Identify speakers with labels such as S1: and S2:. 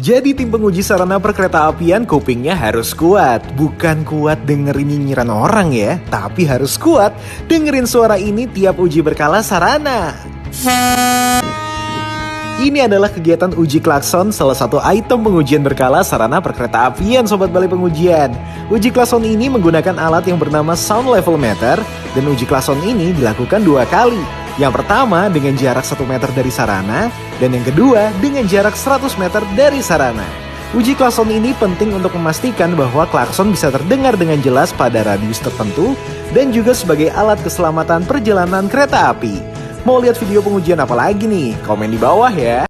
S1: Jadi tim penguji sarana perkereta apian kupingnya harus kuat. Bukan kuat dengerin nyinyiran orang ya, tapi harus kuat dengerin suara ini tiap uji berkala sarana. Ini adalah kegiatan uji klakson, salah satu item pengujian berkala sarana perkereta apian Sobat Balai Pengujian. Uji klakson ini menggunakan alat yang bernama sound level meter, dan uji klakson ini dilakukan 2 kali. Yang pertama dengan jarak 1 meter dari sarana, dan yang kedua dengan jarak 100 meter dari sarana. Uji klakson ini penting untuk memastikan bahwa klakson bisa terdengar dengan jelas pada radius tertentu, dan juga sebagai alat keselamatan perjalanan kereta api. Mau lihat video pengujian apa lagi nih? Komen di bawah ya.